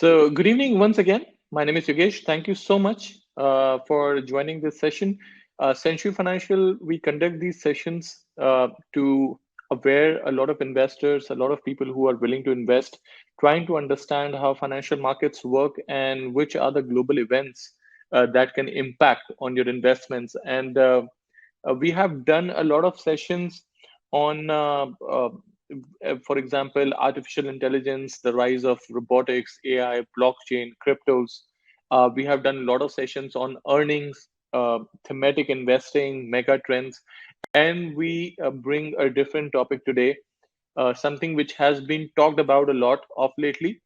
So, good evening once again. My name is Yogesh. Thank you so much for joining this session. Century Financial, we conduct these sessions to aware a lot of investors, a lot of people who are willing to invest, trying to understand how financial markets work and which are the global events that can impact on your investments. And we have done a lot of sessions on for example, artificial intelligence, the rise of robotics, AI, blockchain, cryptos. We have done a lot of sessions on earnings, thematic investing, mega trends, and we bring a different topic today, something which has been talked about a lot of lately,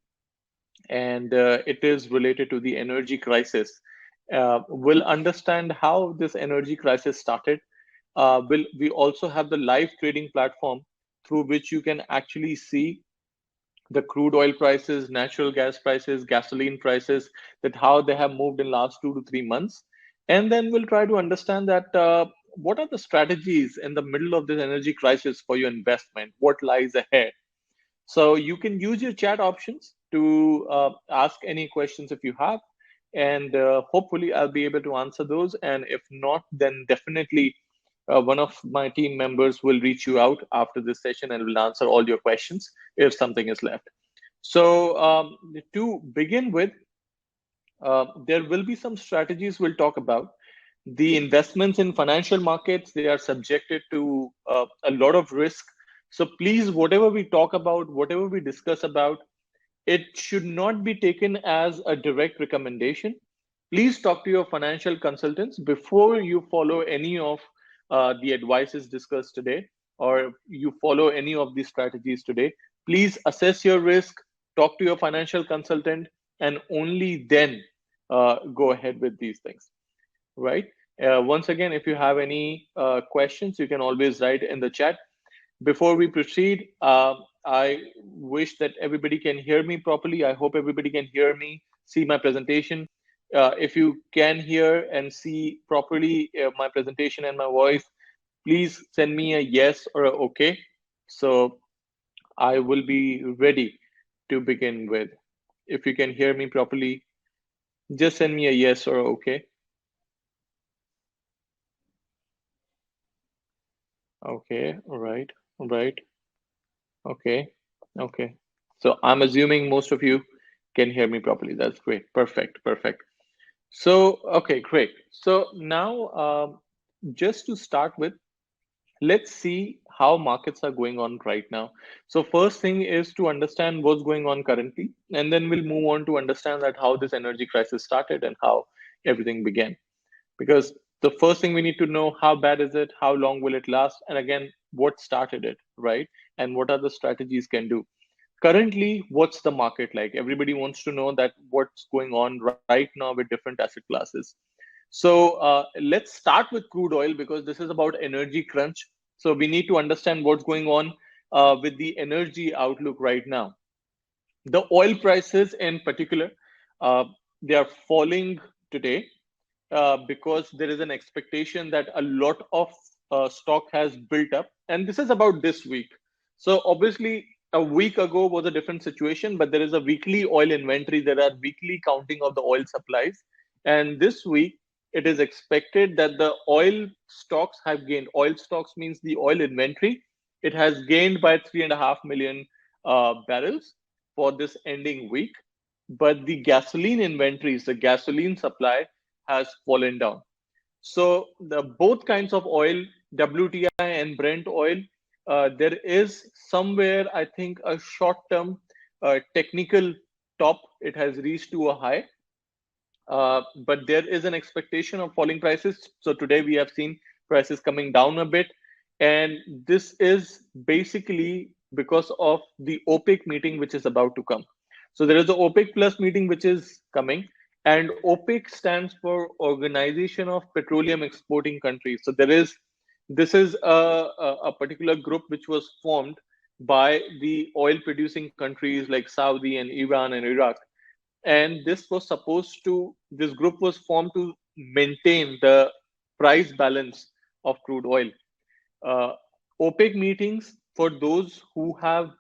and it is related to the energy crisis. We'll understand how this energy crisis started. We also have the live trading platform through which you can actually see the crude oil prices, natural gas prices, gasoline prices, that how they have moved in last 2 to 3 months. And then we'll try to understand that what are the strategies in the middle of this energy crisis for your investment? What lies ahead? So you can use your chat options to ask any questions if you have, and hopefully I'll be able to answer those. And if not, then definitely one of my team members will reach you out after this session and will answer all your questions if something is left. So to begin with, there will be some strategies we'll talk about. The investments in financial markets, they are subjected to a lot of risk. So please, whatever we talk about, whatever we discuss about, it should not be taken as a direct recommendation. Please talk to your financial consultants before you follow any of the advices discussed today, or you follow any of these strategies today. Please assess your risk, talk to your financial consultant, and only then go ahead with these things, right? Once again, if you have any questions, you can always write in the chat. Before we proceed, I wish that everybody can hear me properly. I hope everybody can hear me, see my presentation. If you can hear and see properly my presentation and my voice, please send me a yes or a okay. So I will be ready to begin with. If you can hear me properly, just send me a yes or a okay. Okay, all right, all right. Okay. Okay. So I'm assuming most of you can hear me properly. That's great. Perfect. Perfect. So, okay, great. So now, just to start with, let's see how markets are going on right now. So first thing is to understand what's going on currently, and then we'll move on to understand that how this energy crisis started and how everything began. Because the first thing we need to know, how bad is it, how long will it last, and again, what started it, right? And what are the strategies can do. Currently, what's the market like? Everybody wants to know that what's going on right now with different asset classes. So let's start with crude oil because this is about energy crunch. So we need to understand what's going on with the energy outlook right now. The oil prices in particular, uh, they are falling today because there is an expectation that a lot of stock has built up. And this is about this week. So obviously, a week ago was a different situation, but there is a weekly oil inventory. There are weekly counting of the oil supplies. And this week, it is expected that the oil stocks have gained. Oil stocks means the oil inventory. It has gained by 3.5 million barrels for this ending week. But the gasoline inventories, the gasoline supply has fallen down. So the both kinds of oil, WTI and Brent oil, there is somewhere I think a short-term technical top. It has reached to a high, but there is an expectation of falling prices. So today we have seen prices coming down a bit, and this is basically because of the OPEC meeting which is about to come. So there is the OPEC Plus meeting which is coming, and OPEC stands for Organization of Petroleum Exporting Countries. So there is this is a particular group which was formed by the oil producing countries like Saudi and Iran and Iraq, and this group was formed to maintain the price balance of crude oil. uh, OPEC meetings, for those who have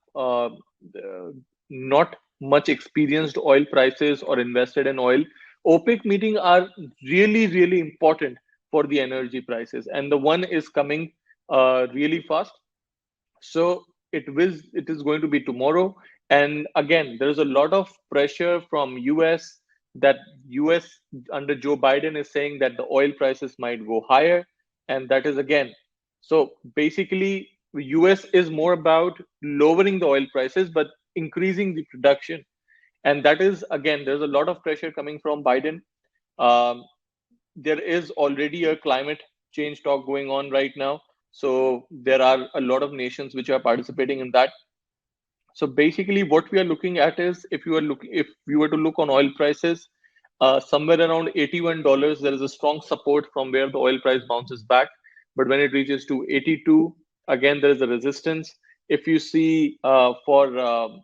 not much experienced oil prices or invested in oil, OPEC meeting are really, really important for the energy prices. And the one is coming really fast. So it is going to be tomorrow. And again, there's a lot of pressure from US that US under Joe Biden is saying that the oil prices might go higher. And that is again, so basically US is more about lowering the oil prices, but increasing the production. And that is again, there's a lot of pressure coming from Biden. Um, there is already a climate change talk going on right now. So there are a lot of nations which are participating in that. So basically, what we are looking at is if you were to look on oil prices, somewhere around $81, there is a strong support from where the oil price bounces back. But when it reaches to 82, again there is a resistance. If you see for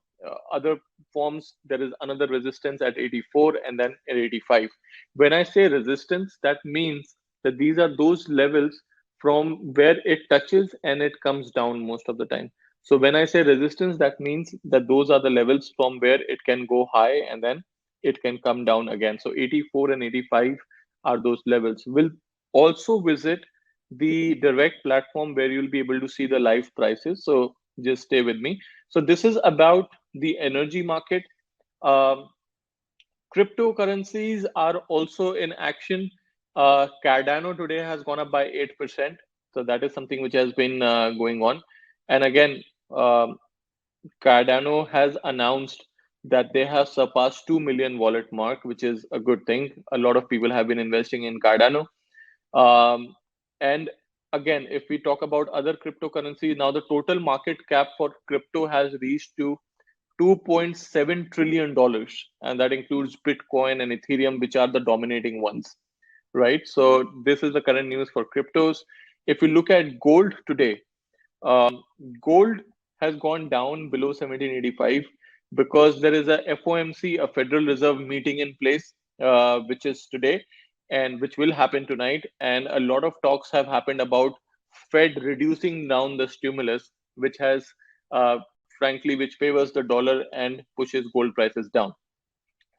other forms, there is another resistance at 84 and then at 85. When I say resistance, that means that these are those levels from where it touches and it comes down most of the time. So when I say resistance, that means that those are the levels from where it can go high and then it can come down again. So 84 and 85 are those levels. We'll also visit the direct platform where you'll be able to see the live prices. So just stay with me. So this is about the energy market. Um, Cryptocurrencies are also in action. Cardano today has gone up by 8%. So that is something which has been going on. And again, um, Cardano has announced that they have surpassed 2 million wallet mark, which is a good thing. A lot of people have been investing in Cardano. Um, and again, if we talk about other cryptocurrencies, now the total market cap for crypto has reached to $2.7 trillion, and that includes Bitcoin and Ethereum, which are the dominating ones, right? So this is the current news for cryptos. If you look at gold today, um, gold has gone down below 1785 because there is a FOMC, a Federal Reserve meeting in place, which is today and which will happen tonight. And a lot of talks have happened about Fed reducing down the stimulus, which has, uh, frankly, which favors the dollar and pushes gold prices down.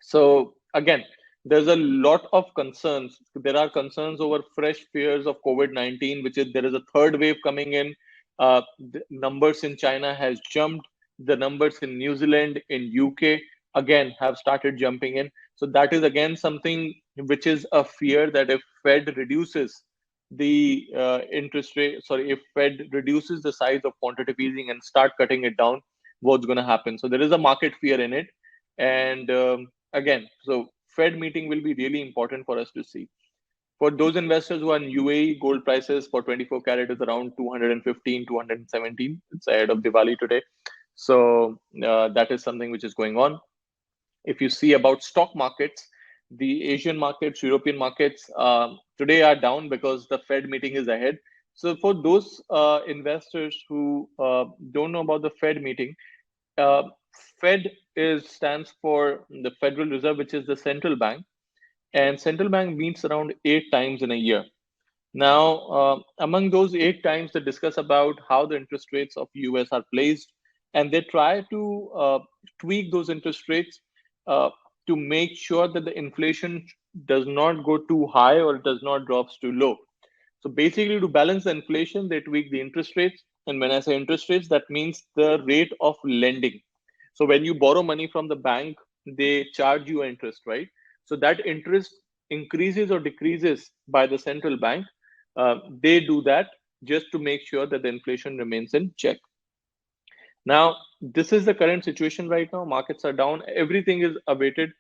So again, there's a lot of concerns. There are concerns over fresh fears of COVID-19, which is there is a third wave coming in. The numbers in China has jumped. The numbers in New Zealand, in UK, again have started jumping in. So that is again something which is a fear that if Fed reduces the interest rate, sorry, if Fed reduces the size of quantitative easing and start cutting it down, what's going to happen? So there is a market fear in it, and again, so Fed meeting will be really important for us to see. For those investors who are in UAE, gold prices for 24 carat is around 215, 217. It's ahead of Diwali today. So that is something which is going on. If you see about stock markets, the Asian markets, European markets today are down because the Fed meeting is ahead. So for those investors who don't know about the Fed meeting, uh, Fed is stands for the Federal Reserve, which is the central bank, and central bank meets around 8 times in a year. Now, among those 8 times, they discuss about how the interest rates of US are placed, and they try to tweak those interest rates uh, to make sure that the inflation does not go too high or it does not drops too low. So basically, to balance the inflation, they tweak the interest rates. And when I say interest rates, that means the rate of lending. So when you borrow money from the bank, they charge you interest, right? So that interest increases or decreases by the central bank. They do that just to make sure that the inflation remains in check. Now, this is the current situation right now. Markets are down. Everything is awaited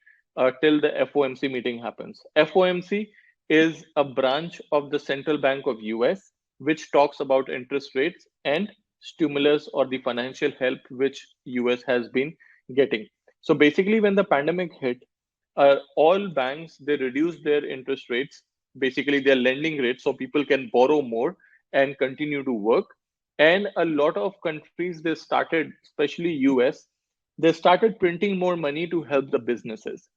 till the FOMC meeting happens. FOMC is a branch of the central bank of US, which talks about interest rates and stimulus or the financial help which US has been getting. So basically, when the pandemic hit, all banks they reduced their interest rates, basically their lending rates, so people can borrow more and continue to work. And a lot of countries they started, especially US, they started printing more money to help the businesses.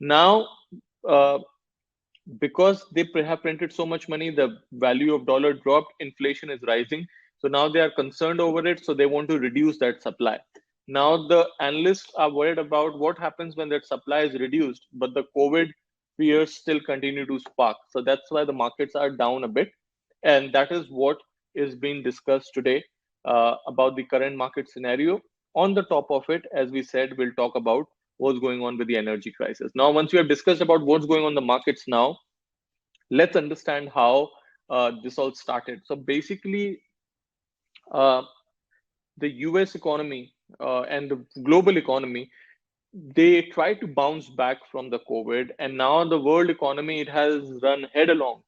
Now, uh, because they have printed so much money, the value of dollar dropped, inflation is rising. So now they are concerned over it, so they want to reduce that supply. Now the analysts are worried about what happens when that supply is reduced, but the COVID fears still continue to spark. So that's why the markets are down a bit. And that is what is being discussed today about the current market scenario. On the top of it, as we said, we'll talk about what's going on with the energy crisis. Now, once we have discussed about what's going on in the markets now, let's understand how this all started. So basically, uh, the US economy and the global economy, they tried to bounce back from the COVID, and now the world economy, it has run headlong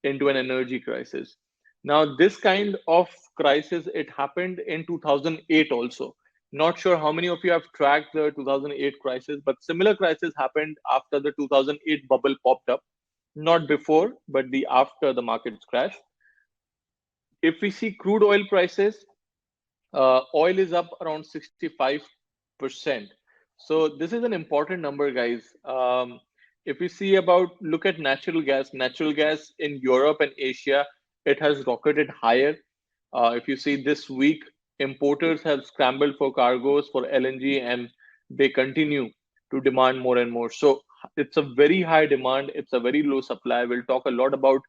into an energy crisis. Now, this kind of crisis, it happened in 2008 also. Not sure how many of you have tracked the 2008 crisis, but similar crisis happened after the 2008 bubble popped up, not before, but the after the markets crash. If we see crude oil prices, oil is up around 65%. So this is an important number, guys. If we see about, look at natural gas in Europe and Asia, it has rocketed higher. If you see this week, importers have scrambled for cargoes for LNG, and they continue to demand more and more. So it's a very high demand. It's a very low supply. We'll talk a lot about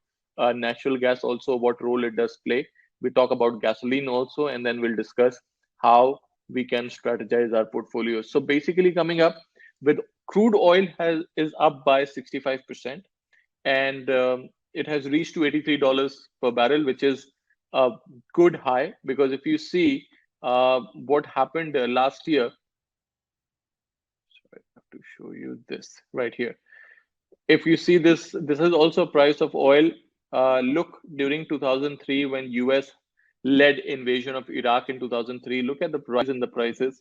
natural gas also, what role it does play. We talk about gasoline also, and then we'll discuss how we can strategize our portfolio. So basically, coming up with crude oil is up by 65%, and it has reached to $83 per barrel, which is a good high. Because if you see what happened last year, sorry, I have to show you this right here. If you see this, this is also price of oil. Look, during 2003, when US led invasion of Iraq in 2003, look at the rise in the prices.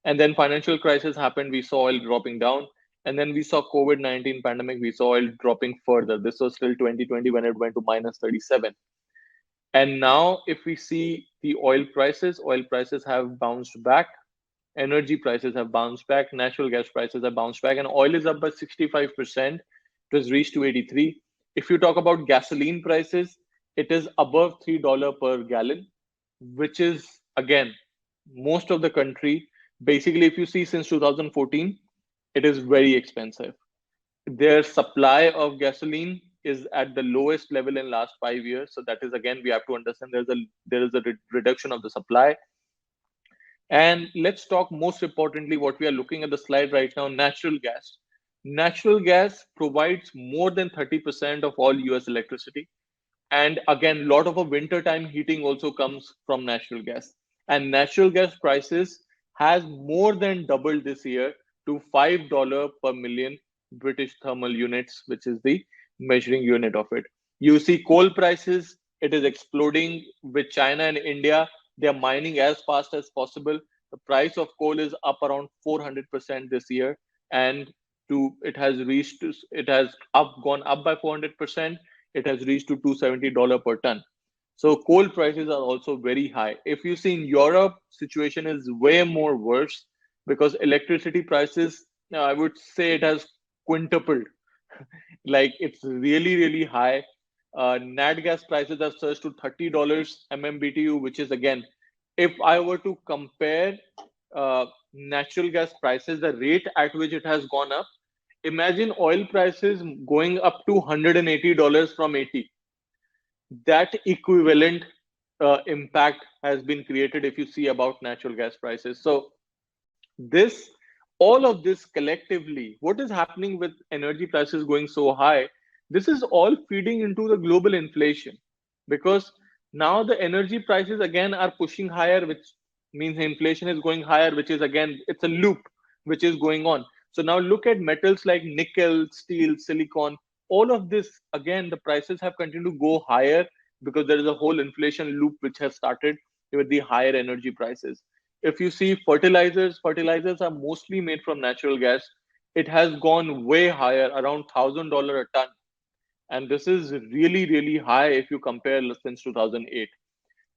And then financial crisis happened, we saw oil dropping down. And then we saw COVID-19 pandemic, we saw oil dropping further. This was still 2020 when it went to minus 37. And now if we see the oil prices have bounced back, energy prices have bounced back, natural gas prices have bounced back, and oil is up by 65%. It has reached to 83. If you talk about gasoline prices, it is above $3 per gallon, which is again most of the country. Basically, if you see since 2014, it is very expensive. Their supply of gasoline is at the lowest level in last 5 years. So that is, again, we have to understand there is a reduction of the supply. And let's talk most importantly what we are looking at the slide right now, natural gas. Natural gas provides more than 30% of all US electricity. And again, a lot of a wintertime heating also comes from natural gas. And natural gas prices has more than doubled this year to $5 per million British thermal units, which is the measuring unit of it. You see coal prices, it is exploding with China and India. They are mining as fast as possible. The price of coal is up around 400% this year, and it has gone up by 400%. It has reached to $270 per ton. So coal prices are also very high. If you see in Europe, situation is way more worse because electricity prices, I would say it has quintupled. Like it's really, really high. Nat gas prices have surged to $30 MMBTU, which is again, if I were to compare natural gas prices, the rate at which it has gone up, imagine oil prices going up to $180 from 80. That equivalent impact has been created if you see about natural gas prices. So this, all of this collectively, what is happening with energy prices going so high, this is all feeding into the global inflation, because now the energy prices again are pushing higher, which means inflation is going higher, which is again, it's a loop which is going on. So now look at metals like nickel, steel, silicon, all of this, again, the prices have continued to go higher because there is a whole inflation loop which has started with the higher energy prices. If you see fertilizers are mostly made from natural gas. It has gone way higher, around $1,000 a ton. And this is really, really high if you compare since 2008.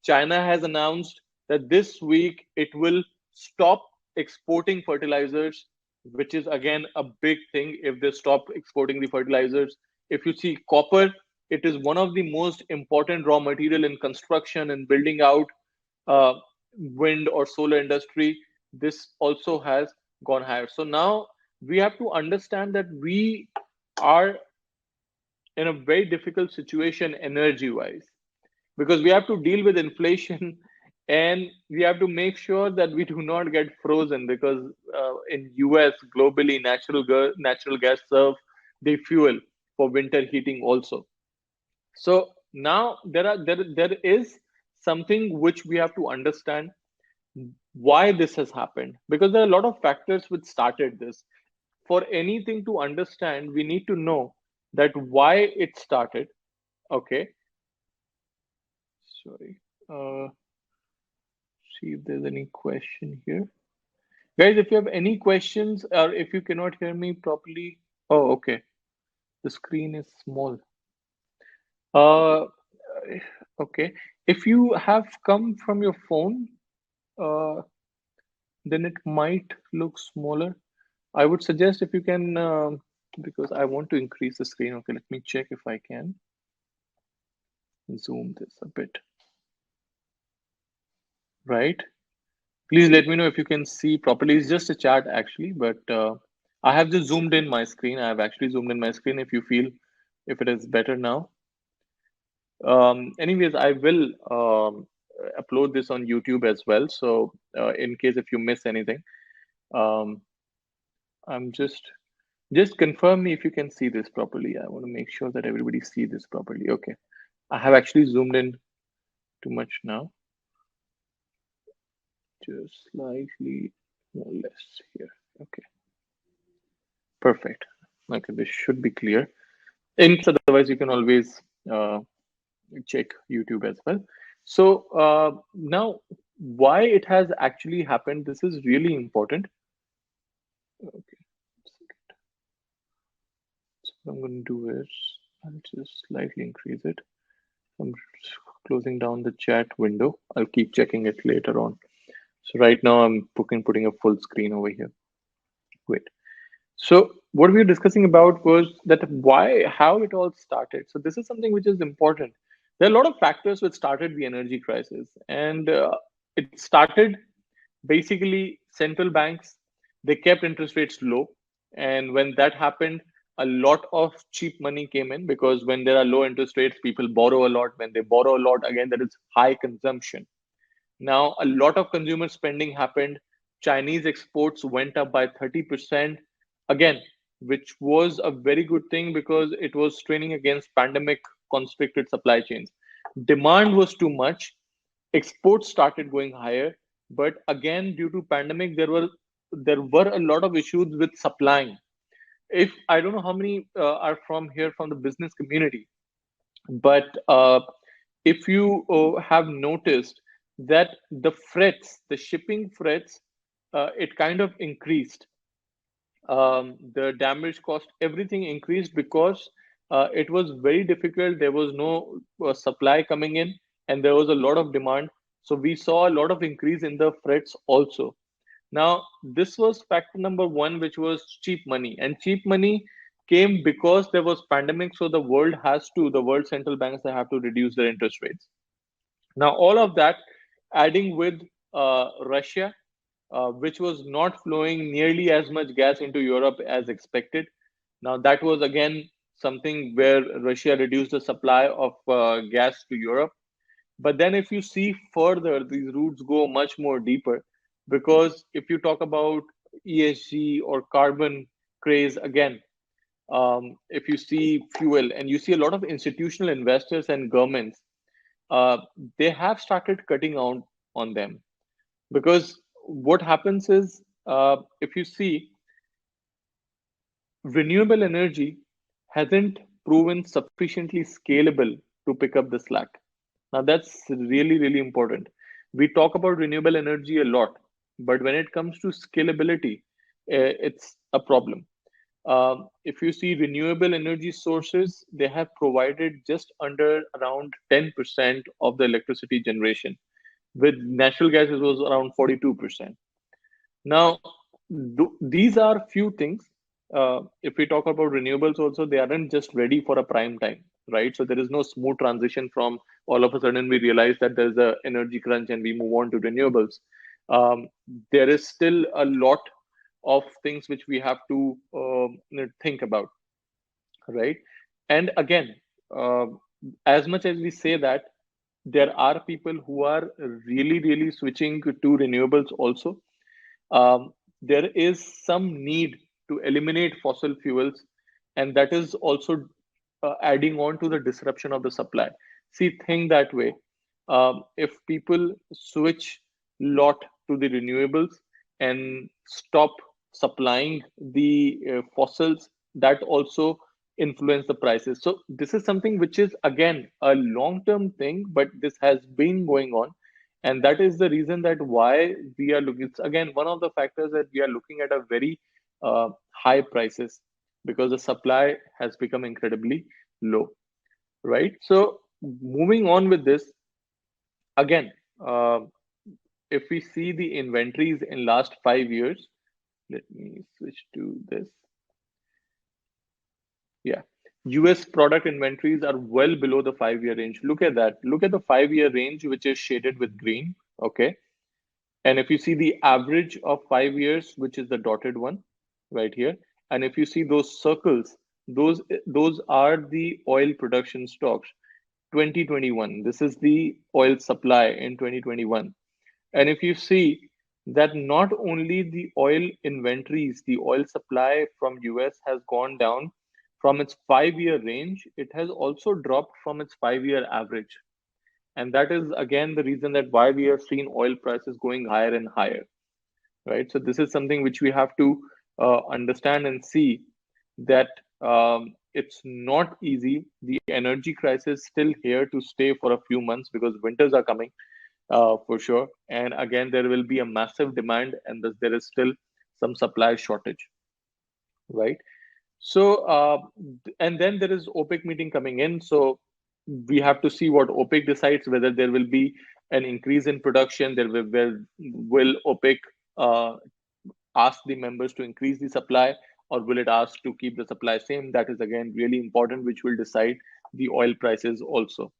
China has announced that this week it will stop exporting fertilizers, which is again a big thing if they stop exporting the fertilizers. If you see copper, it is one of the most important raw material in construction and building out uh, wind or solar industry. this also has gone higher. So now we have to understand that we are in a very difficult situation energy wise, because we have to deal with inflation and we have to make sure that we do not get frozen, because in US globally natural gas serve the fuel for winter heating also. So now there is something which we have to understand why this has happened, because there are a lot of factors which started this. For anything to understand, we need to know that why it started. Okay, sorry. See if there's any question here, guys. If you have any questions or if you cannot hear me properly. Oh, okay. The screen is small. Uh, okay. If you have come from your phone, uh, then it might look smaller. I would suggest if you can, because I want to increase the screen. Okay, let me check if I can zoom this a bit. Right. Please let me know if you can see properly. It's just a chat actually, but I have just zoomed in my screen. I have actually zoomed in my screen. If you feel if it is better now. Anyways, I will upload this on YouTube as well. So in case if you miss anything, um, I'm just confirm me if you can see this properly. I want to make sure that everybody see this properly. Okay, I have actually zoomed in too much now. Just slightly more less here. Okay, perfect. Okay, this should be clear. In case otherwise, you can always uh, check YouTube as well. So now, why it has actually happened? This is really important. Okay, so what I'm going to do is I'll just slightly increase it. I'm closing down the chat window. I'll keep checking it later on. So right now I'm putting a full screen over here. Great. So what we were discussing about was that how it all started. So this is something which is important. There are a lot of factors which started the energy crisis, and it started basically central banks. They kept interest rates low, and when that happened, a lot of cheap money came in, because when there are low interest rates, people borrow a lot. When they borrow a lot, again, there is high consumption. Now, a lot of consumer spending happened. Chinese exports went up by 30%, again, which was a very good thing because it was training against pandemic constricted supply chains. Demand was too much. Exports started going higher, but again, due to pandemic, there were a lot of issues with supplying. If I don't know how many are from here from the business community, but if you have noticed that the shipping frets, it kind of increased. The damage cost, everything increased because it was very difficult. There was no supply coming in, and there was a lot of demand. So we saw a lot of increase in the frets also. Now, this was factor number one, which was cheap money. And cheap money came because there was pandemic. So the world central banks, they have to reduce their interest rates. Now, all of that adding with Russia, which was not flowing nearly as much gas into Europe as expected. Now, that was again something where Russia reduced the supply of gas to Europe. But then, if you see further, these routes go much more deeper, because if you talk about ESG or carbon craze, again, if you see fuel and you see a lot of institutional investors and governments, uh, they have started cutting out on them, because what happens is, if you see, renewable energy hasn't proven sufficiently scalable to pick up the slack. Now, that's really, really important. We talk about renewable energy a lot, but when it comes to scalability, it's a problem. If you see renewable energy sources, they have provided just under around 10% of the electricity generation. With natural gas, it was around 42%. Now, these are few things. If we talk about renewables, also they aren't just ready for a prime time, right? So there is no smooth transition from all of a sudden we realize that there's a energy crunch and we move on to renewables. um, there is still a lot of things which we have to think about, right? And again, uh, as much as we say that, there are people who are really, really switching to renewables also. There is some need to eliminate fossil fuels, and that is also adding on to the disruption of the supply. See, think that way. If people switch lot to the renewables and stop supplying the fossils, that also influence the prices. So this is something which is again a long-term thing, but this has been going on, and that is the reason that why we are looking. It's again one of the factors that we are looking at a very high prices, because the supply has become incredibly low, right? So moving on with this, again, uh, if we see the inventories in last 5 years, let me switch to this. Yeah, US product inventories are well below the 5 year range. Look at that. Look at the 5 year range, which is shaded with green. Okay. And if you see the average of 5 years, which is the dotted one right here, and if you see those circles, those are the oil production stocks. 2021. This is the oil supply in 2021. And if you see that not only the oil inventories, the oil supply from US has gone down from its 5 year range, it has also dropped from its 5 year average. And that is again the reason that why we have seen oil prices going higher and higher, right? So this is something which we have to understand and see that it's not easy. The energy crisis is still here to stay for a few months because winters are coming for sure. And again, there will be a massive demand, and thus there is still some supply shortage, right? So, and then there is OPEC meeting coming in. So we have to see what OPEC decides, whether there will be an increase in production. Will OPEC uh, ask the members to increase the supply, or will it ask to keep the supply same? That is again really important, which will decide the oil prices also.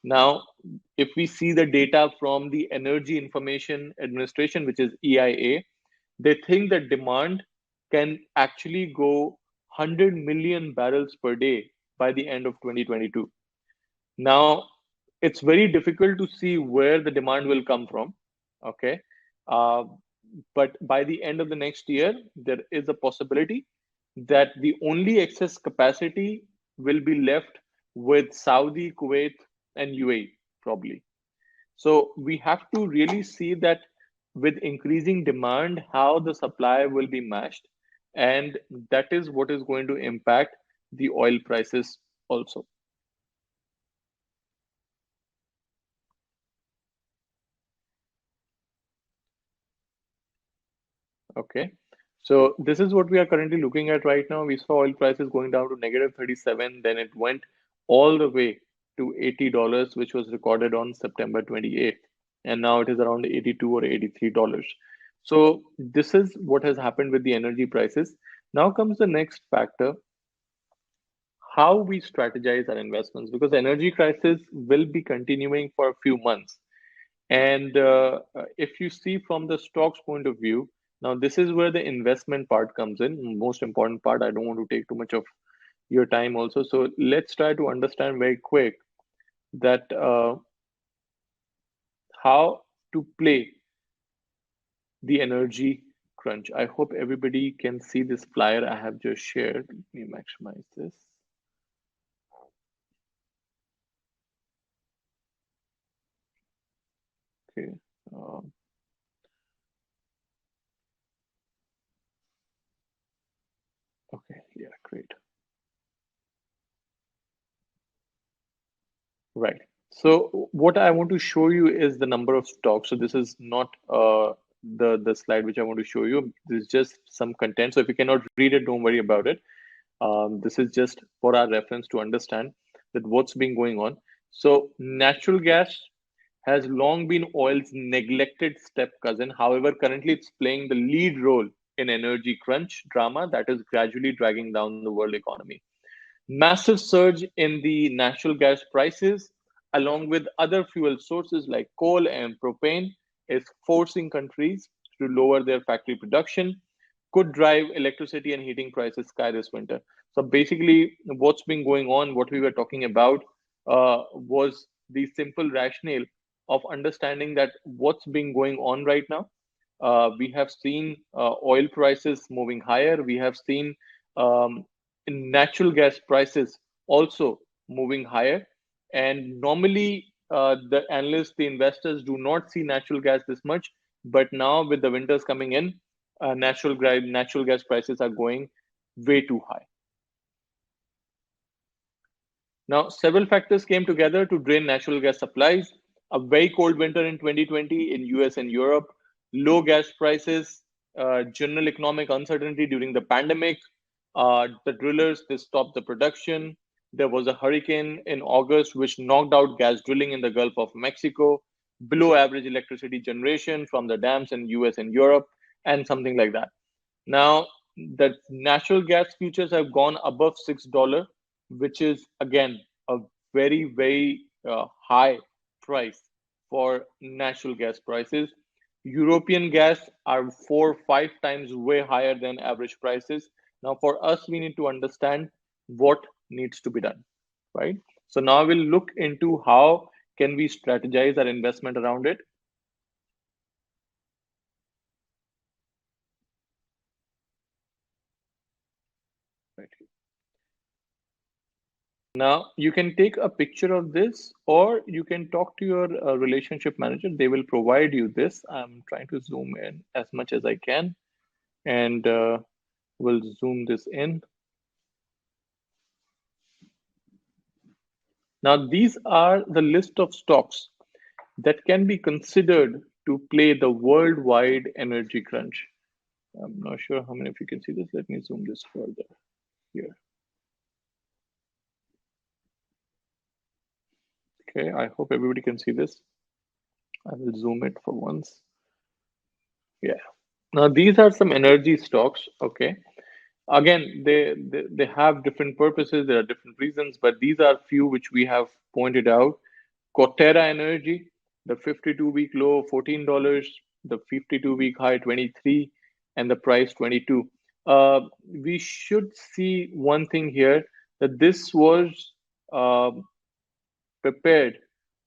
Now, if we see the data from the Energy Information Administration, which is EIA, they think that demand can actually go 100 million barrels per day by the end of 2022. Now, it's very difficult to see where the demand will come from. Okay. Uh, but by the end of the next year, there is a possibility that the only excess capacity will be left with Saudi, Kuwait, and UAE, probably. So we have to really see that with increasing demand, how the supply will be matched. And that is what is going to impact the oil prices also. Okay. So this is what we are currently looking at right now. We saw oil prices going down to negative 37, then it went all the way to $80, which was recorded on September 28th. And now it is around 82 or $83. So this is what has happened with the energy prices. Now comes the next factor, how we strategize our investments, because energy crisis will be continuing for a few months. And if you see from the stocks point of view, now this is where the investment part comes in, most important part. I don't want to take too much of your time also. So let's try to understand very quick that how to play the energy crunch. I hope everybody can see this flyer I have just shared. Let me maximize this. Okay. Um, okay. Yeah. Great. Right. So what I want to show you is the number of stocks. So this is not the slide which I want to show you. This is just some content. So if you cannot read it, don't worry about it. This is just for our reference to understand that what's been going on. So natural gas has long been oil's neglected step cousin. However, currently it's playing the lead role in energy crunch drama that is gradually dragging down the world economy. Massive surge in the natural gas prices, along with other fuel sources like coal and propane, is forcing countries to lower their factory production, could drive electricity and heating prices sky this winter. So basically, what's been going on, what we were talking about, was the simple rationale of understanding that what's been going on right now. We have seen oil prices moving higher. We have seen um, natural gas prices also moving higher. And normally, the analysts, the investors do not see natural gas this much. But now, with the winters coming in, natural gas prices are going way too high. Now, several factors came together to drain natural gas supplies. A very cold winter in 2020 in US and Europe, low gas prices, general economic uncertainty during the pandemic, the drillers, they stopped the production. There was a hurricane in August which knocked out gas drilling in the Gulf of Mexico, below average electricity generation from the dams in US and Europe, and something like that. Now, the natural gas futures have gone above $6, which is again a very, very high price for natural gas prices. European gas are 4 or 5 times way higher than average prices. Now, for us, we need to understand what needs to be done, right? So now we'll look into how can we strategize our investment around it. Right. Now, you can take a picture of this or you can talk to your relationship manager. They will provide you this. I'm trying to zoom in as much as I can and we'll zoom this in. Now, these are the list of stocks that can be considered to play the worldwide energy crunch. I'm not sure how many of you can see this. Let me zoom this further here. Okay, I hope everybody can see this. I will zoom it for once. Yeah. Now these are some energy stocks. Okay. Again, they have different purposes. There are different reasons, but these are few which we have pointed out. Coterra Energy, the 52-week low $14, the 52-week high 23, and the price 22. We should see one thing here that this was uh, prepared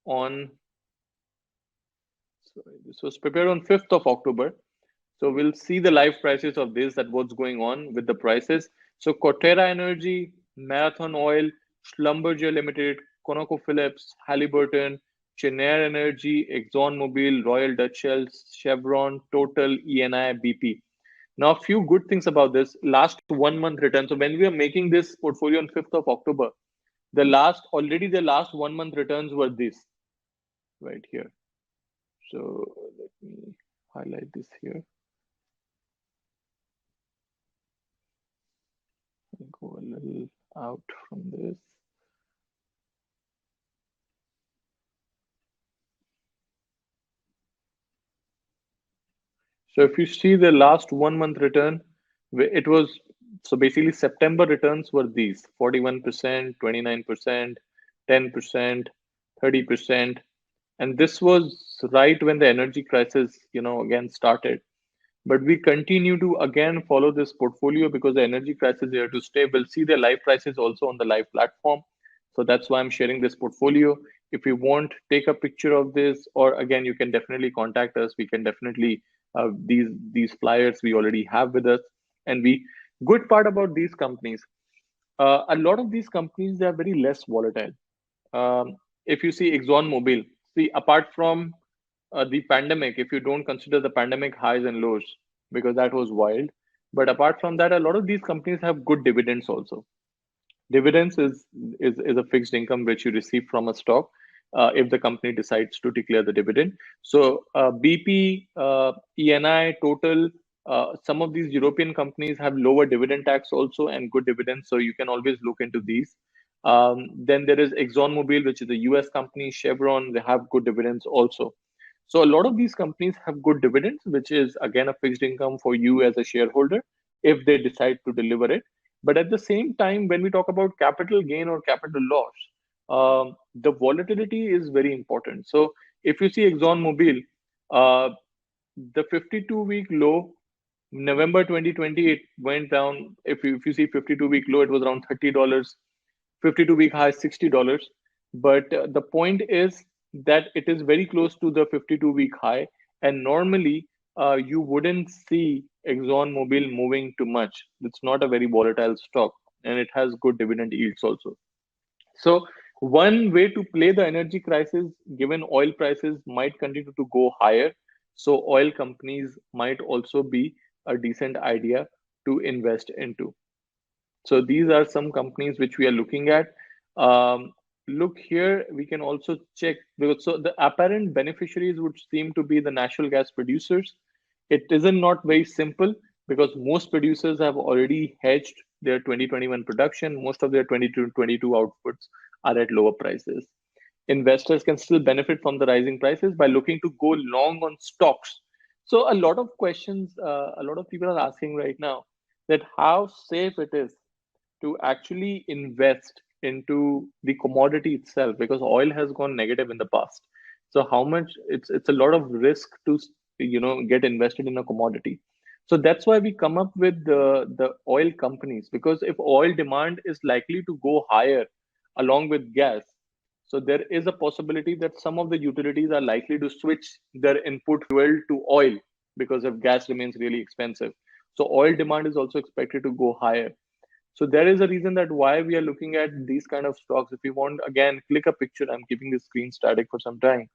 on. Sorry, this was prepared on 5th of October. So we'll see the live prices of this, that what's going on with the prices. So Coterra Energy, Marathon Oil, Schlumberger Limited, ConocoPhillips, Halliburton, Cheniere Energy, ExxonMobil, Royal Dutch Shell, Chevron, Total, ENI, BP. Now, a few good things about this. Last 1 month return. So when we are making this portfolio on 5th of October, the last 1 month returns were this right here. So let me highlight this here. Go a little out from this. So if you see the last 1 month return, it was, so basically September returns were these 41%, 29%, 10%, 30%. And this was right when the energy crisis, again started. But we continue to again follow this portfolio because the energy crisis is here to stay. We'll see the live prices also on the live platform. So that's why I'm sharing this portfolio. If you want, take a picture of this, or again, you can definitely contact us. We can definitely these flyers we already have with us. And good part about these companies, a lot of these companies, they are very less volatile. If you see ExxonMobil, see apart from the pandemic, if you don't consider the pandemic highs and lows, because that was wild. But apart from that, a lot of these companies have good dividends also. Dividends is a fixed income which you receive from a stock if the company decides to declare the dividend. So BP, ENI, Total, some of these European companies have lower dividend tax also and good dividends. So you can always look into these. Then there is ExxonMobil, which is a US company, Chevron, they have good dividends also. So a lot of these companies have good dividends, which is again a fixed income for you as a shareholder if they decide to deliver it. But at the same time, when we talk about capital gain or capital loss, the volatility is very important. So if you see ExxonMobil, Uh, the 52-week low, November 2020, it went down. If you see 52-week low, it was around $30. 52-week high, $60. But the point is that it is very close to the 52-week high. And normally, you wouldn't see ExxonMobil moving too much. It's not a very volatile stock, and it has good dividend yields also. So one way to play the energy crisis, given oil prices might continue to go higher, so oil companies might also be a decent idea to invest into. So these are some companies which we are looking at. Look here, we can also check. So the apparent beneficiaries would seem to be the natural gas producers. It isn't not very simple because most producers have already hedged their 2021 production. Most of their 2022 outputs are at lower prices. Investors can still benefit from the rising prices by looking to go long on stocks. So a lot of questions, a lot of people are asking right now that how safe it is to actually invest into the commodity itself, because oil has gone negative in the past. So how much, it's a lot of risk to get invested in a commodity. So that's why we come up with the oil companies, because if oil demand is likely to go higher along with gas, so there is a possibility that some of the utilities are likely to switch their input fuel to oil, because if gas remains really expensive, so oil demand is also expected to go higher. So there is a reason that why we are looking at these kind of stocks. If you want, again, click a picture. I'm keeping the screen static for some time.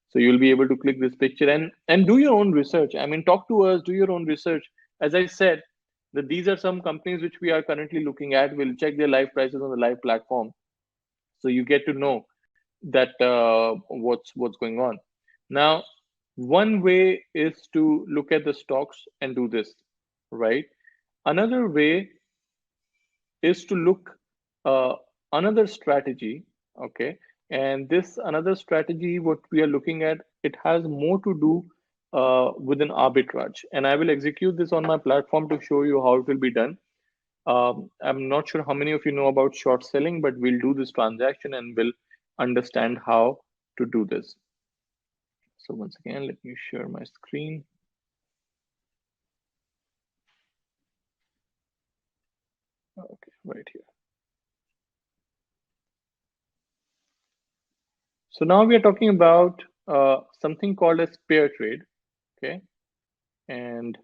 So you'll be able to click this picture and do your own research. I mean, talk to us, do your own research. As I said, that these are some companies which we are currently looking at. We'll check their live prices on the live platform. So you get to know that what's going on. Now, one way is to look at the stocks and do this, right? Another way is to look uh, another strategy. Okay, and this another strategy, what we are looking at, it has more to do with an arbitrage, and I will execute this on my platform to show you how it will be done. I'm not sure how many of you know about short selling, but we'll do this transaction and we'll understand how to do this. So once again, let me share my screen. Okay, right here. So now we are talking about something called as pair trade. Okay, and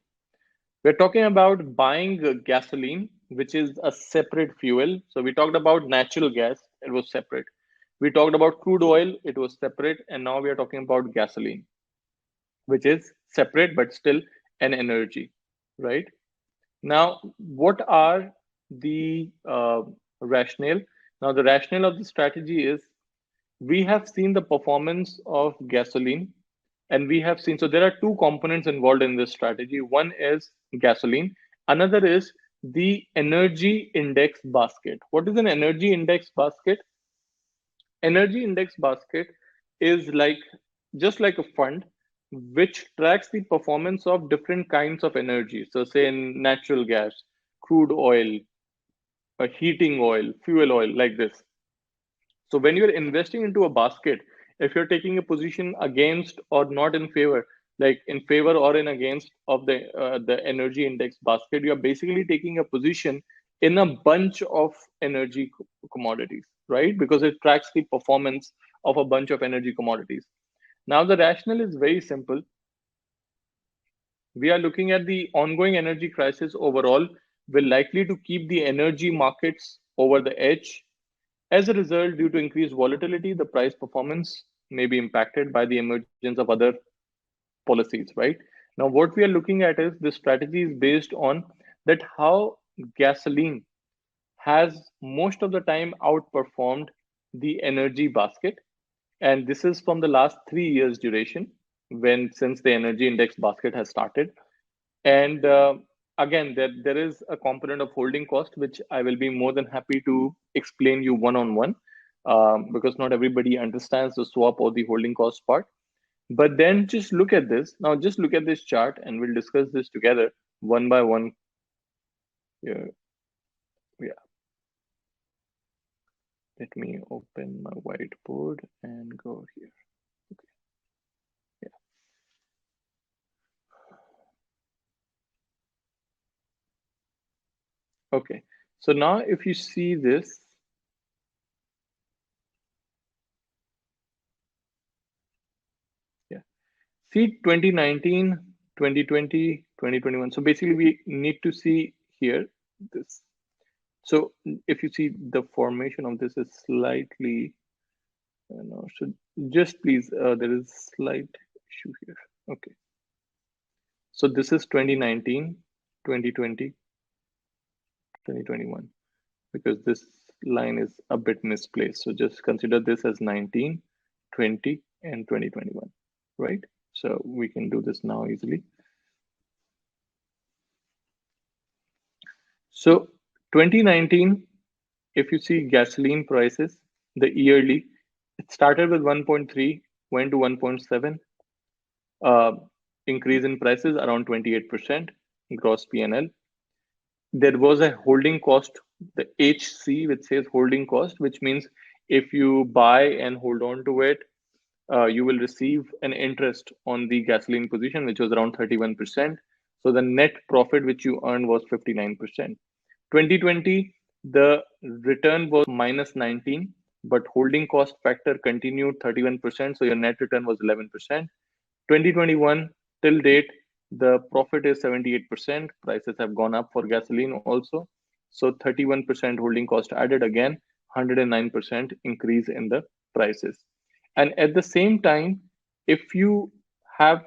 we're talking about buying gasoline, which is a separate fuel. So we talked about natural gas, it was separate. We talked about crude oil, it was separate. And now we are talking about gasoline, which is separate but still an energy, right? Now, what are the rationale? Now, the rationale of the strategy is we have seen the performance of gasoline, and we have seen, so there are two components involved in this strategy. One is gasoline, another is the energy index basket. What is an energy index basket? Energy index basket is like just like a fund which tracks the performance of different kinds of energy. So say in natural gas, crude oil, heating oil, fuel oil, like this. So when you're investing into a basket, if you're taking a position against or not in favor, like in favor or in against of the energy index basket, you're basically taking a position in a bunch of energy commodities, right? Because it tracks the performance of a bunch of energy commodities. Now the rationale is very simple. We are looking at the ongoing energy crisis overall will likely to keep the energy markets over the edge. As a result, due to increased volatility, the price performance may be impacted by the emergence of other policies, right? Now, what we are looking at is this strategy is based on that how gasoline has most of the time outperformed the energy basket. And this is from the last 3 years duration when since the energy index basket has started. And again, there is a component of holding cost, which I will be more than happy to explain you one on one, because not everybody understands the swap or the holding cost part. But then just look at this. Now, just look at this chart and we'll discuss this together one by one. Here. Yeah, let me open my whiteboard and go here. Okay. Yeah. Okay, so now if you see this, yeah, see 2019, 2020, 2021. So basically we need to see here this. So if you see the formation of this is slightly, so just please, there is slight issue here. Okay, so this is 2019, 2020, 2021, because this line is a bit misplaced. So just consider this as 19, 20, and 2021, right? So we can do this now easily. So 2019, if you see gasoline prices, the yearly, it started with 1.3, went to 1.7, uh, increase in prices around 28% gross PNL. There was a holding cost, the HC, which says holding cost, which means if you buy and hold on to it, you will receive an interest on the gasoline position, which was around 31%. So the net profit which you earned was 59%. 2020, the return was minus 19, but holding cost factor continued 31%. So your net return was 11%. 2021 till date, the profit is 78%. Prices have gone up for gasoline also. So 31% holding cost added, again, 109% increase in the prices. And at the same time, if you have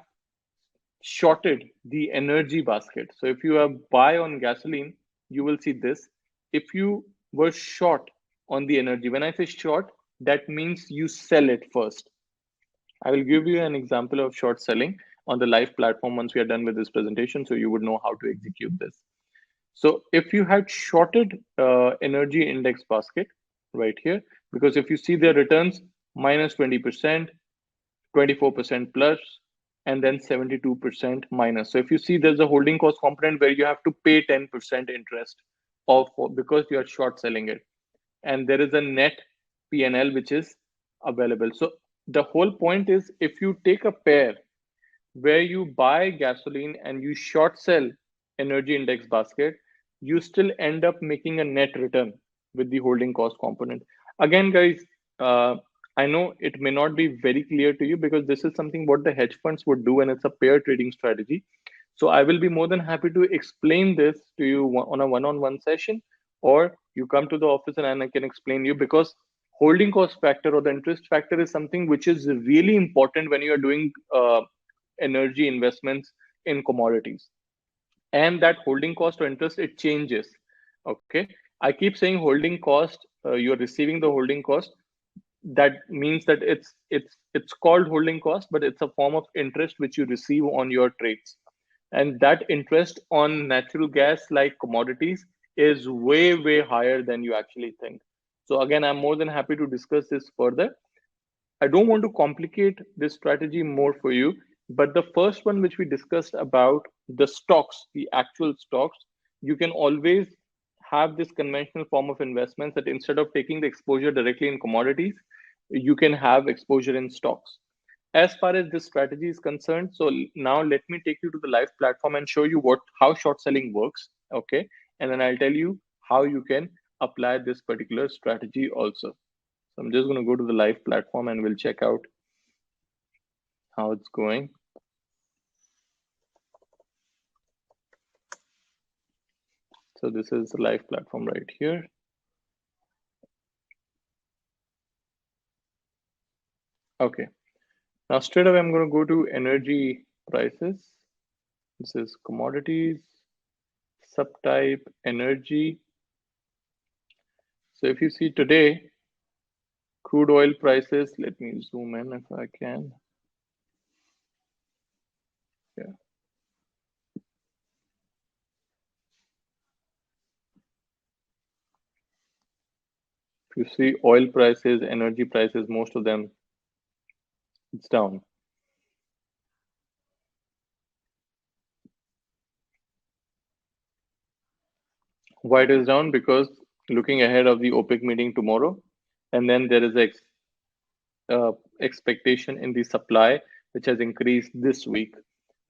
shorted the energy basket, so if you have buy on gasoline, you will see this. If you were short on the energy, when I say short, that means you sell it first. I will give you an example of short selling on the live platform once we are done with this presentation, so you would know how to execute this. So if you had shorted energy index basket right here, because if you see their returns minus 20%, 24% plus, and then 72% minus. So if you see there's a holding cost component where you have to pay 10% interest of because you are short selling it. And there is a net PNL which is available. So the whole point is if you take a pair where you buy gasoline and you short sell energy index basket, you still end up making a net return with the holding cost component. Again, guys, I know it may not be very clear to you because this is something what the hedge funds would do and it's a pair trading strategy. So I will be more than happy to explain this to you on a one-on-one session, or you come to the office and I can explain you, because holding cost factor or the interest factor is something which is really important when you are doing energy investments in commodities. And that holding cost or interest, it changes. Okay, I keep saying holding cost, you're receiving the holding cost. That means that it's called holding cost, but it's a form of interest which you receive on your trades. And that interest on natural gas like commodities is way higher than you actually think. So again, I'm more than happy to discuss this further. I don't want to complicate this strategy more for you, but the first one which we discussed about the stocks, the actual stocks, you can always have this conventional form of investments that instead of taking the exposure directly in commodities, you can have exposure in stocks. As far as this strategy is concerned, so now let me take you to the live platform and show you how short selling works. Okay, and then I'll tell you how you can apply this particular strategy also. So I'm just going to go to the live platform and we'll check out how it's going. So this is the live platform right here. Okay. Now straight away, I'm going to go to energy prices. This is commodities, subtype, energy. So if you see today, crude oil prices, let me zoom in if I can. Yeah. If you see oil prices, energy prices, most of them, it's down. Why it is down? Because looking ahead of the OPEC meeting tomorrow, and then there is expectation in the supply, which has increased this week.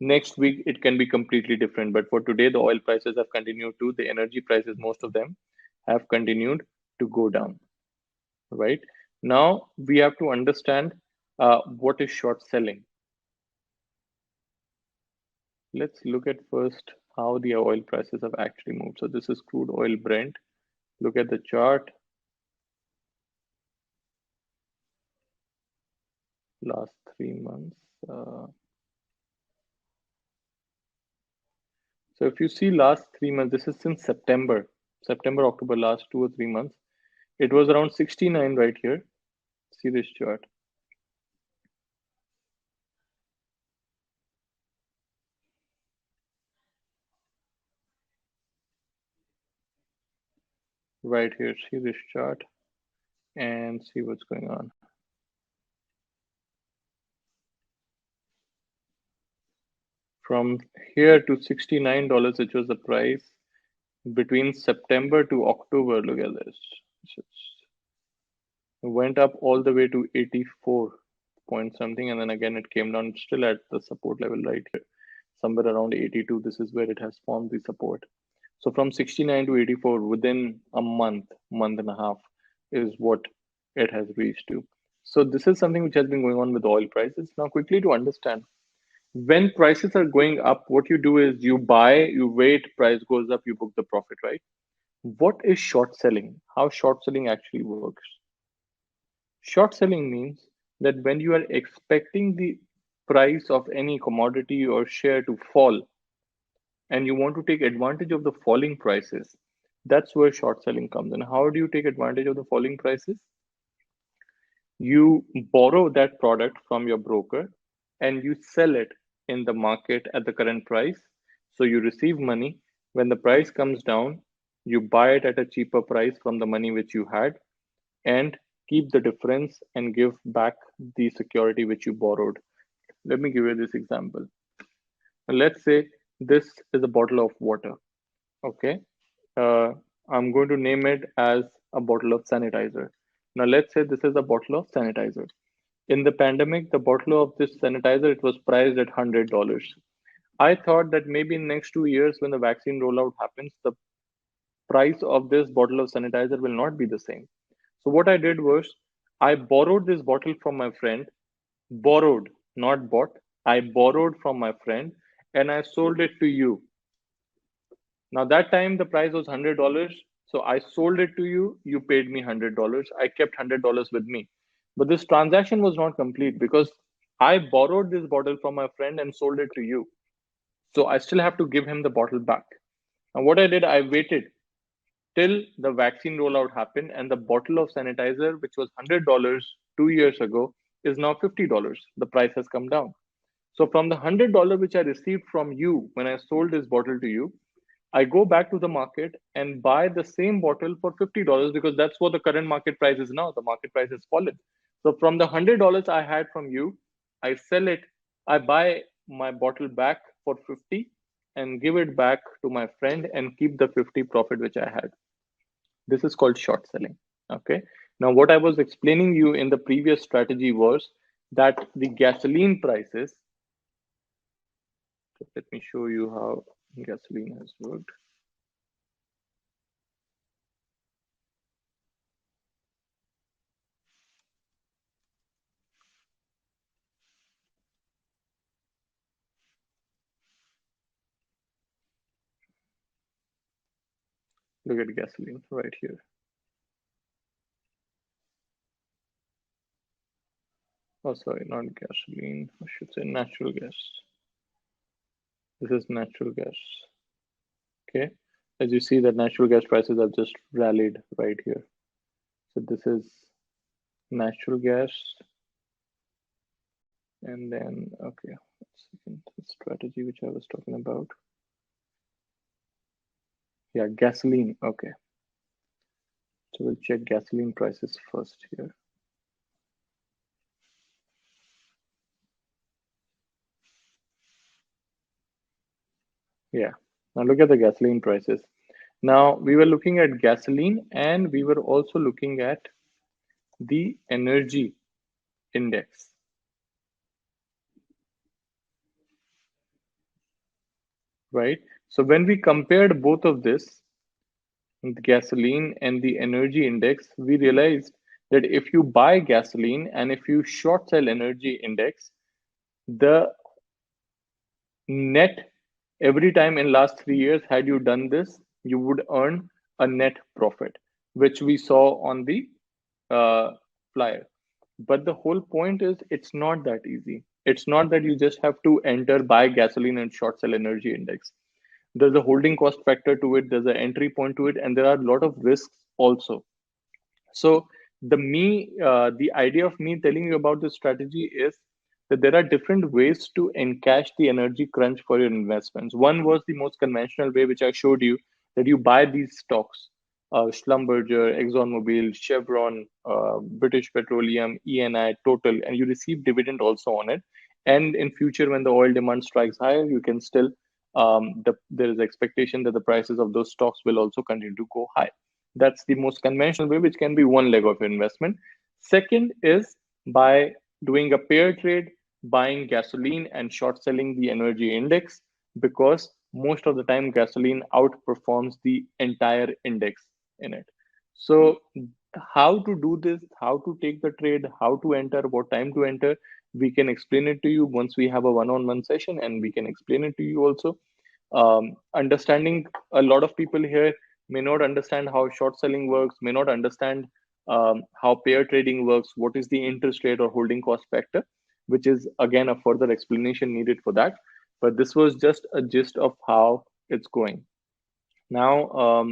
Next week, it can be completely different. But for today, the oil prices have continued to, the energy prices, most of them have continued to go down, right? Now, we have to understand what is short selling. Let's look at first how the oil prices have actually moved. So this is crude oil Brent. Look at the chart. Last 3 months. So if you see last 3 months, this is since September, October, last 2 or 3 months. It was around 69 right here. See this chart. Right here, see this chart and see what's going on. From here to $69, which was the price between September to October. Look at this. It went up all the way to 84 point something, and then again it came down still at the support level right here, somewhere around 82. This is where it has formed the support. So from 69 to 84 within a month and a half is what it has reached to. So this is something which has been going on with oil prices. Now quickly to understand, when prices are going up, what you do is you buy, you wait, price goes up, you book the profit, right? What is short selling? How short selling actually works? Short selling means that when you are expecting the price of any commodity or share to fall and you want to take advantage of the falling prices, that's where short selling comes. And how do you take advantage of the falling prices? You borrow that product from your broker and you sell it in the market at the current price. So you receive money. When the price comes down, you buy it at a cheaper price from the money which you had and keep the difference and give back the security which you borrowed. Let me give you this example. Let's say this is a bottle of water. Okay. Uh, I'm going to name it as a bottle of sanitizer. Now, let's say this is a bottle of sanitizer. In the pandemic, the bottle of this sanitizer, it was priced at $100. I thought that maybe in next 2 years, when the vaccine rollout happens, the price of this bottle of sanitizer will not be the same. So what I did was I borrowed this bottle from my friend, borrowed, not bought. I borrowed from my friend and I sold it to you. Now that time the price was $100. So I sold it to you, you paid me $100. I kept $100 with me. But this transaction was not complete because I borrowed this bottle from my friend and sold it to you. So I still have to give him the bottle back. And what I did, I waited till the vaccine rollout happened and the bottle of sanitizer, which was $100 2 years ago, is now $50. The price has come down. So from the $100 which I received from you when I sold this bottle to you, I go back to the market and buy the same bottle for $50 because that's what the current market price is now. The market price has fallen. So from the $100 I had from you, I sell it, I buy my bottle back for 50 and give it back to my friend and keep the 50 profit which I had. This is called short selling. Okay. Now, what I was explaining you in the previous strategy was that the gasoline prices. So let me show you how gasoline has worked. Look at gasoline right here. Oh, sorry, not gasoline. I should say natural gas. This is natural gas. Okay. As you see, that natural gas prices have just rallied right here. So this is natural gas. And then, okay, second strategy which I was talking about. Yeah, gasoline. Okay. So we'll check gasoline prices first here. Yeah. Now look at the gasoline prices. Now we were looking at gasoline and we were also looking at the energy index. right? So when we compared both of this, the gasoline and the energy index, we realized that if you buy gasoline and if you short sell energy index, the net every time in last 3 years, had you done this, you would earn a net profit, which we saw on the uh, flyer. But the whole point is it's not that easy. It's not that you just have to enter buy gasoline and short sell energy index. There's a holding cost factor to it, there's an entry point to it, and there are a lot of risks also. So the idea of me telling you about this strategy is that there are different ways to encash the energy crunch for your investments. One was the most conventional way, which I showed you, that you buy these stocks, Schlumberger, ExxonMobil, Chevron, British Petroleum, ENI, Total, and you receive dividend also on it. And in future, when the oil demand strikes higher, you can still there is expectation that the prices of those stocks will also continue to go high. That's the most conventional way, which can be one leg of investment. Second is by doing a pair trade, buying gasoline and short selling the energy index, because most of the time gasoline outperforms the entire index in it. So, how to do this, how to take the trade, how to enter, what time to enter, we can explain it to you once we have a one on one session, and we can explain it to you also. Understanding, a lot of people here may not understand how short selling works, may not understand how pair trading works, what is the interest rate or holding cost factor, which is again a further explanation needed for that. But this was just a gist of how it's going. Now,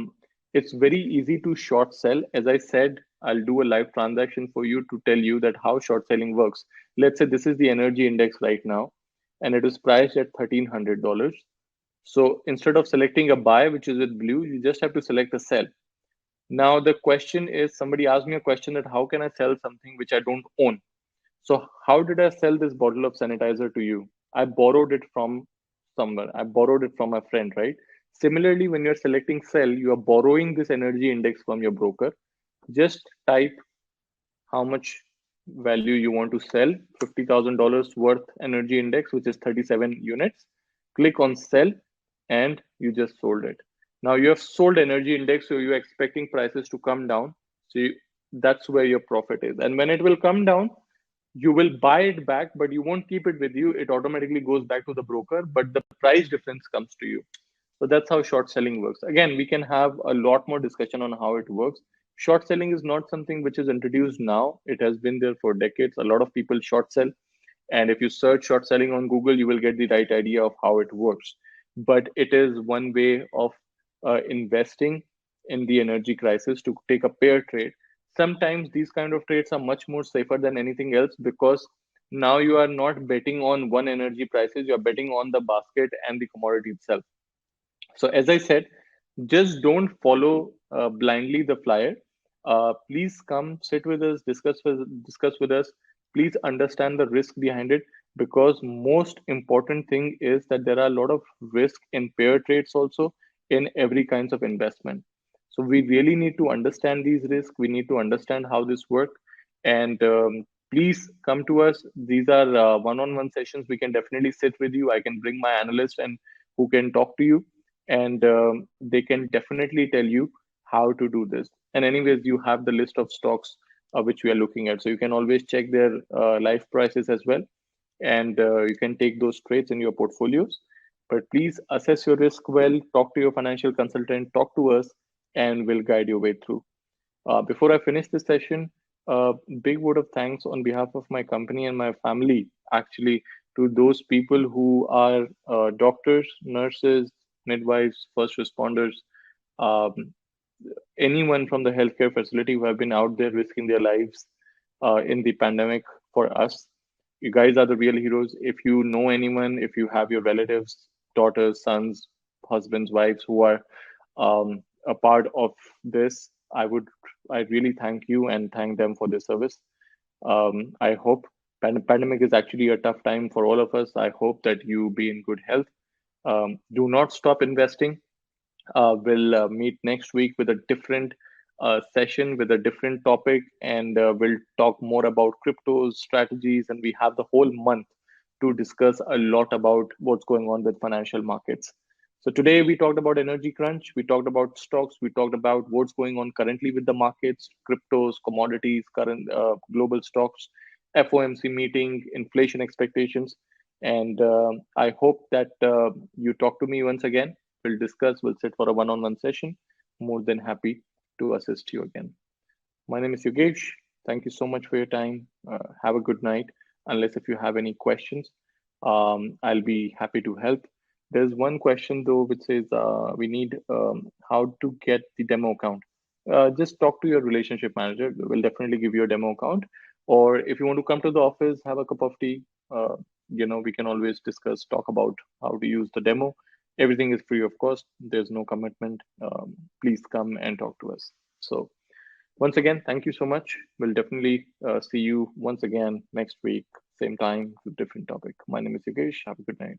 it's very easy to short sell. As I said, I'll do a live transaction for you to tell you that how short selling works. Let's say this is the energy index right now, and it is priced at $1,300. So instead of selecting a buy, which is with blue, you just have to select a sell. Now the question is, somebody asked me a question that how can I sell something which I don't own? So how did I sell this bottle of sanitizer to you? I borrowed it from somewhere. I borrowed it from a friend, right? Similarly, when you're selecting sell, you are borrowing this energy index from your broker. Just type how much value you want to sell, $50,000 worth energy index, which is 37 units. Click on sell, and you just sold it. Now you have sold energy index, so you're expecting prices to come down. That's where your profit is. And when it will come down, you will buy it back, but you won't keep it with you. It automatically goes back to the broker, but the price difference comes to you. So that's how short selling works. Again, we can have a lot more discussion on how it works. Short selling is not something which is introduced now. It has been there for decades. A lot of people short sell. And if you search short selling on Google, you will get the right idea of how it works. But it is one way of investing in the energy crisis to take a pair trade. Sometimes these kind of trades are much more safer than anything else, because now you are not betting on one energy prices, you're betting on the basket and the commodity itself. So as I said, just don't follow blindly the flyer. Please come sit with us, discuss with us. Please understand the risk behind it, because most important thing is that there are a lot of risk in pair trades also, in every kinds of investment. So we really need to understand these risks. We need to understand how this work, and please come to us. These are one-on-one sessions. We can definitely sit with you. I can bring my analyst and who can talk to you, and they can definitely tell you how to do this. And anyways, you have the list of stocks which we are looking at, so you can always check their live prices as well, and you can take those trades in your portfolios. But please assess your risk well, talk to your financial consultant, talk to us, and we'll guide your way through. Before I finish this session, a big word of thanks on behalf of my company and my family, actually, to those people who are doctors, nurses, midwives, first responders, um, anyone from the healthcare facility who have been out there risking their lives in the pandemic for us. You guys are the real heroes. If you know anyone, if you have your relatives, daughters, sons, husbands, wives who are a part of this, I really thank you and thank them for their service. I hope pandemic is actually a tough time for all of us. I hope that you be in good health. Do not stop investing. We'll meet next week with a different session with a different topic, and we'll talk more about cryptos, strategies, and we have the whole month to discuss a lot about what's going on with financial markets. So today we talked about energy crunch, we talked about stocks, we talked about what's going on currently with the markets, cryptos, commodities, current global stocks, FOMC meeting, inflation expectations. And I hope that you talk to me once again. We'll discuss, we'll sit for a one-on-one session. More than happy to assist you again. My name is Yogesh. Thank you so much for your time. Have a good night. Unless if you have any questions, I'll be happy to help. There's one question though, which says we need how to get the demo account. Just talk to your relationship manager. We'll definitely give you a demo account. Or if you want to come to the office, have a cup of tea. We can always discuss, talk about how to use the demo. Everything is free of cost. There's no commitment. Please come and talk to us. So once again, thank you so much. We'll definitely see you once again next week, same time, with different topic. My name is Yogesh. Have a good night.